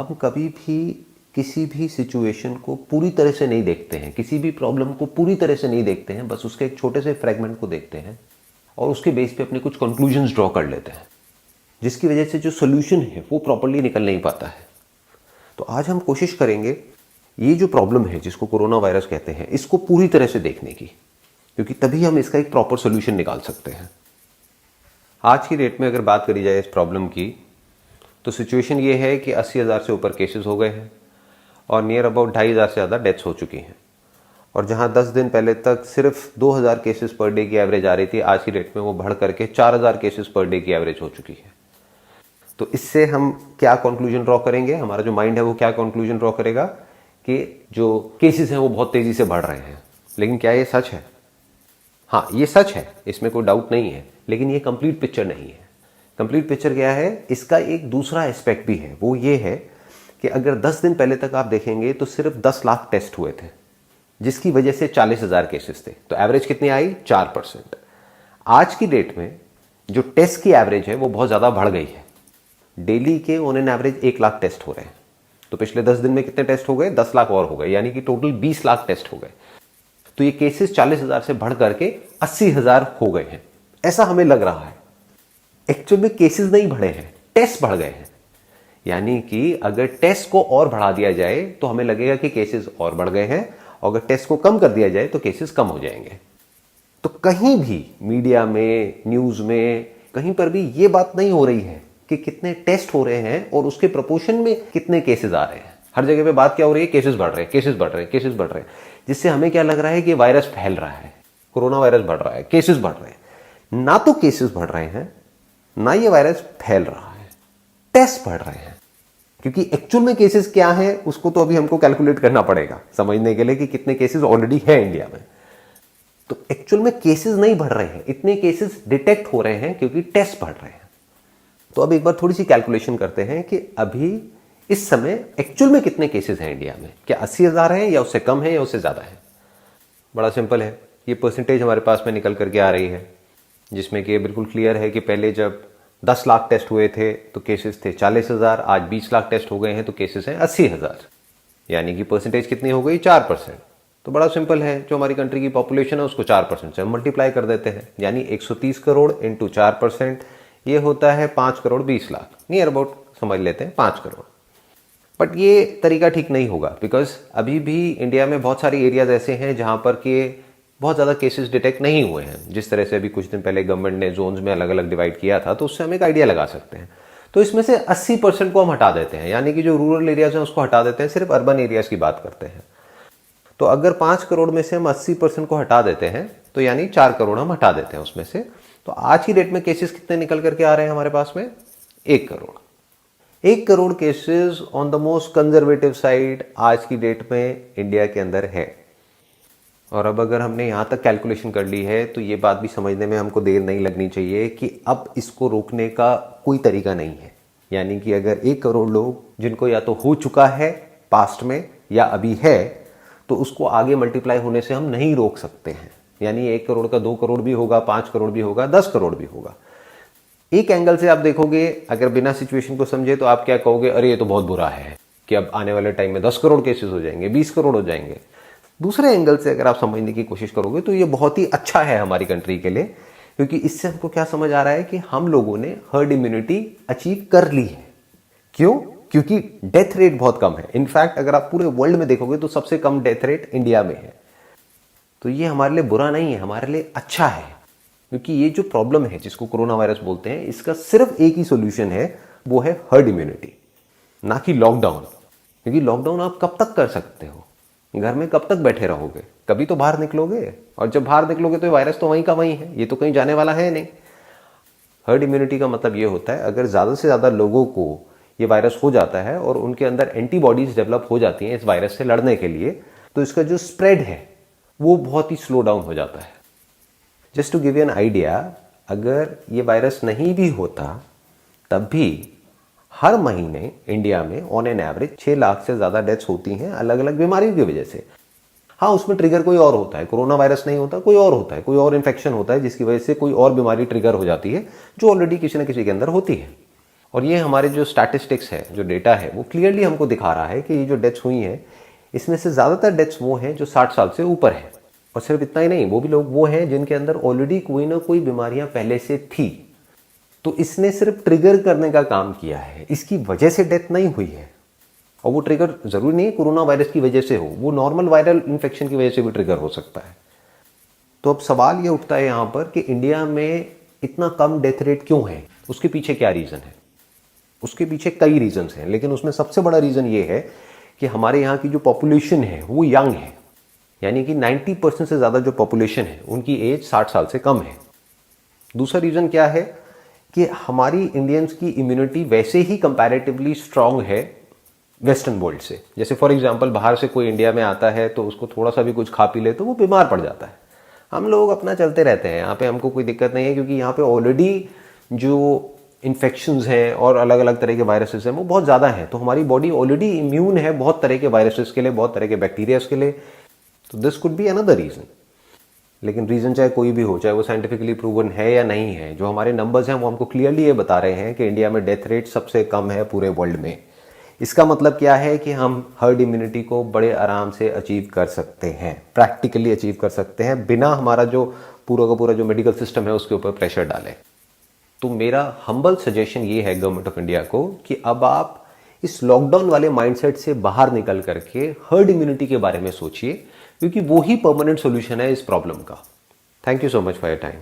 हम कभी भी किसी भी सिचुएशन को पूरी तरह से नहीं देखते हैं, किसी भी प्रॉब्लम को पूरी तरह से नहीं देखते हैं, बस उसके एक छोटे से फ्रेगमेंट को देखते हैं और उसके बेस पे अपने कुछ कंक्लूजन्स ड्रॉ कर लेते हैं, जिसकी वजह से जो सोल्यूशन है वो प्रॉपर्ली निकल नहीं पाता है। तो आज हम कोशिश करेंगे ये जो प्रॉब्लम है जिसको कोरोना वायरस कहते हैं, इसको पूरी तरह से देखने की, क्योंकि तभी हम इसका एक प्रॉपर सोल्यूशन निकाल सकते हैं। आज की डेट में अगर बात करी जाए इस प्रॉब्लम की, तो सिचुएशन ये है कि 80,000 से ऊपर केसेस हो गए हैं और नियर अबाउट 2,500 से ज़्यादा डेथ्स हो चुकी हैं। और जहां 10 दिन पहले तक सिर्फ 2,000 केसेस पर डे की एवरेज आ रही थी, आज की डेट में वो बढ़ करके 4,000 केसेस पर डे की एवरेज हो चुकी है। तो इससे हम क्या कंक्लूजन ड्रॉ करेंगे, हमारा जो माइंड है वो क्या कंक्लूजन ड्रॉ करेगा कि जो केसेस हैं वो बहुत तेज़ी से बढ़ रहे हैं। लेकिन क्या ये सच है? हाँ, ये सच है, इसमें कोई डाउट नहीं है, लेकिन ये कंप्लीट पिक्चर नहीं है। कंप्लीट पिक्चर क्या है? इसका एक दूसरा एस्पेक्ट भी है, वो ये है कि अगर 10 दिन पहले तक आप देखेंगे तो सिर्फ 10 लाख टेस्ट हुए थे, जिसकी वजह से 40,000 केसेस थे। तो एवरेज कितनी आई? 4%। आज की डेट में जो टेस्ट की एवरेज है वो बहुत ज़्यादा बढ़ गई है। डेली के on an average 1 lakh test हो रहे हैं। तो पिछले 10 दिन में कितने टेस्ट हो गए? 10 लाख और हो गए, यानी कि टोटल 20 लाख टेस्ट हो गए। तो ये केसेस 40,000 से बढ़ करके 80,000 हो गए हैं, ऐसा हमें लग रहा है। एक्चुअल में केसेस नहीं बढ़े हैं, टेस्ट बढ़ गए हैं। यानी कि अगर टेस्ट को और बढ़ा दिया जाए तो हमें लगेगा कि केसेस और बढ़ गए हैं, और अगर टेस्ट को कम कर दिया जाए तो केसेस कम हो जाएंगे। तो कहीं भी मीडिया में, न्यूज में, कहीं पर भी ये बात नहीं हो रही है कि कितने टेस्ट हो रहे हैं और उसके प्रोपोर्शन में कितने केसेस आ रहे हैं। हर जगह पे बात क्या हो रही है? केसेस बढ़ रहे हैं, केसेस बढ़ रहे हैं, केसेस बढ़ रहे हैं, जिससे हमें क्या लग रहा है कि वायरस फैल रहा है, कोरोना वायरस बढ़ रहा है, केसेस बढ़ रहे हैं। ना तो केसेस बढ़ रहे हैं, ना ये वायरस फैल रहा है, टेस्ट बढ़ रहे हैं। क्योंकि एक्चुअल में केसेस क्या है उसको तो अभी हमको कैलकुलेट करना पड़ेगा समझने के लिए कि कितने केसेस ऑलरेडी है इंडिया में। तो एक्चुअल में केसेस नहीं बढ़ रहे हैं, इतने केसेस डिटेक्ट हो रहे हैं क्योंकि टेस्ट बढ़ रहे हैं। तो अब एक बार थोड़ी सी कैलकुलेशन करते हैं कि अभी इस समय एक्चुअल में कितने केसेस हैं इंडिया में। क्या 80,000 है, या उससे कम है, या उससे ज्यादा है? बड़ा सिंपल है, ये परसेंटेज हमारे पास में निकल करके आ रही है, जिसमें कि बिल्कुल क्लियर है कि पहले जब 10 लाख टेस्ट हुए थे तो केसेस थे 40,000, आज 20 लाख टेस्ट हो गए हैं तो केसेस हैं 80,000, यानी कि परसेंटेज कितनी हो गई? 4%। तो बड़ा सिंपल है, जो हमारी कंट्री की पॉपुलेशन है उसको 4% से हम मल्टीप्लाई कर देते हैं, यानी 130 करोड़ इंटू 4%, ये होता है 5 करोड़ 20 लाख, नियर अबाउट समझ लेते हैं 5 करोड़। बट ये तरीका ठीक नहीं होगा, बिकॉज अभी भी इंडिया में बहुत सारी एरियाज ऐसे हैं जहां पर कि बहुत ज़्यादा केसेस डिटेक्ट नहीं हुए हैं। जिस तरह से अभी कुछ दिन पहले गवर्नमेंट ने जोन्स में अलग अलग डिवाइड किया था, तो उससे हम एक आइडिया लगा सकते हैं। तो इसमें से 80% को हम हटा देते हैं, यानी कि जो रूरल एरियाज हैं उसको हटा देते हैं, सिर्फ अर्बन एरियाज की बात करते हैं। तो अगर 5 करोड़ में से हम 80% को हटा देते हैं तो यानी 4 करोड़ हम हटा देते हैं उसमें से। तो आज की डेट में केसेस कितने निकल करके आ रहे हैं हमारे पास में? 1 crore. 1 crore cases on the most conservative side आज की डेट में इंडिया के अंदर है। और अब अगर हमने यहाँ तक कैलकुलेशन कर ली है तो ये बात भी समझने में हमको देर नहीं लगनी चाहिए कि अब इसको रोकने का कोई तरीका नहीं है। यानी कि अगर 1 करोड़ लोग जिनको या तो हो चुका है पास्ट में या अभी है, तो उसको आगे मल्टीप्लाई होने से हम नहीं रोक सकते हैं। यानी 1 करोड़ का 2 करोड़ भी होगा, 5 करोड़ भी होगा, 10 करोड़ भी होगा। एक एंगल से आप देखोगे, अगर बिना सिचुएशन को समझे तो आप क्या कहोगे? अरे ये तो बहुत बुरा है कि अब आने वाले टाइम में 10 करोड़ केसेस हो जाएंगे, 20 करोड़ हो जाएंगे। दूसरे एंगल से अगर आप समझने की कोशिश करोगे तो ये बहुत ही अच्छा है हमारी कंट्री के लिए, क्योंकि इससे हमको क्या समझ आ रहा है कि हम लोगों ने हर्ड इम्यूनिटी अचीव कर ली है। क्यों? क्योंकि डेथ रेट बहुत कम है। इनफैक्ट अगर आप पूरे वर्ल्ड में देखोगे तो सबसे कम डेथ रेट इंडिया में है। तो ये हमारे लिए बुरा नहीं है, हमारे लिए अच्छा है, क्योंकि ये जो प्रॉब्लम है जिसको कोरोना वायरस बोलते हैं, इसका सिर्फ एक ही सोल्यूशन है, वो है हर्ड इम्यूनिटी, ना कि लॉकडाउन। क्योंकि लॉकडाउन आप कब तक कर सकते हो? घर में कब तक बैठे रहोगे? कभी तो बाहर निकलोगे, और जब बाहर निकलोगे तो वायरस तो वहीं का वहीं है, ये तो कहीं जाने वाला है नहीं। हर्ड इम्यूनिटी का मतलब ये होता है, अगर ज़्यादा से ज़्यादा लोगों को ये वायरस हो जाता है और उनके अंदर एंटीबॉडीज डेवलप हो जाती हैं इस वायरस से लड़ने के लिए, तो इसका जो स्प्रेड है वो बहुत ही स्लो डाउन हो जाता है। Just to give you an idea, अगर ये वायरस नहीं भी होता तब भी हर महीने इंडिया में ऑन एन एवरेज 6 लाख से ज़्यादा डेथ्स होती हैं अलग अलग बीमारियों की वजह से। हाँ, उसमें ट्रिगर कोई और होता है, कोरोना वायरस नहीं होता, कोई और होता है, कोई और इन्फेक्शन होता है जिसकी वजह से कोई और बीमारी ट्रिगर हो जाती है जो ऑलरेडी किसी न किसी के अंदर होती है। और ये हमारे जो स्टैटिस्टिक्स है, जो डेटा है, वो क्लियरली हमको दिखा रहा है कि ये जो डेथ्स हुई हैं, इसमें से ज़्यादातर डेथ्स वो हैं जो 60 साल से ऊपर हैं। और सिर्फ इतना ही नहीं, वो भी लोग वो हैं जिनके अंदर ऑलरेडी कोई ना कोई बीमारियां पहले से थी। तो इसने सिर्फ ट्रिगर करने का काम किया है, इसकी वजह से डेथ नहीं हुई है। और वो ट्रिगर जरूरी नहीं है कोरोना वायरस की वजह से हो, वो नॉर्मल वायरल इन्फेक्शन की वजह से भी ट्रिगर हो सकता है। तो अब सवाल ये उठता है यहाँ पर कि इंडिया में इतना कम डेथ रेट क्यों है, उसके पीछे क्या रीज़न है? उसके पीछे कई रीजंस हैं, लेकिन उसमें सबसे बड़ा रीज़न ये है कि हमारे यहाँ की जो पॉपुलेशन है वो यंग है। यानी कि 90% से ज़्यादा जो पॉपुलेशन है उनकी एज 60 साल से कम है। दूसरा रीज़न क्या है कि हमारी इंडियंस की इम्यूनिटी वैसे ही कंपैरेटिवली स्ट्रांग है वेस्टर्न वर्ल्ड से। जैसे फॉर एग्जांपल बाहर से कोई इंडिया में आता है तो उसको थोड़ा सा भी कुछ खा पी ले तो वो बीमार पड़ जाता है। हम लोग अपना चलते रहते हैं, यहाँ पे हमको कोई दिक्कत नहीं है, क्योंकि यहाँ पे ऑलरेडी जो इन्फेक्शंस हैं और अलग अलग तरह के वायरसेस हैं वो बहुत ज़्यादा हैं। तो हमारी बॉडी ऑलरेडी इम्यून है बहुत तरह के वायरसेस के लिए, बहुत तरह के बैक्टीरियाज के लिए। तो this could be another reason. लेकिन रीज़न चाहे कोई भी हो, चाहे वो साइंटिफिकली प्रूवन है या नहीं है, जो हमारे नंबर्स हैं वो हमको क्लियरली ये बता रहे हैं कि इंडिया में डेथ रेट सबसे कम है पूरे वर्ल्ड में। इसका मतलब क्या है कि हम हर्ड इम्यूनिटी को बड़े आराम से अचीव कर सकते हैं, प्रैक्टिकली अचीव कर सकते हैं, बिना हमारा जो पूरा का पूरा जो मेडिकल सिस्टम है उसके ऊपर प्रेशर डालें। तो मेरा हम्बल सजेशन ये है गवर्नमेंट ऑफ इंडिया को कि अब आप इस लॉकडाउन वाले माइंडसेट से बाहर निकल करके हर्ड इम्यूनिटी के बारे में सोचिए, क्योंकि वो ही परमानेंट सॉल्यूशन है इस प्रॉब्लम का। Thank you so much for your time.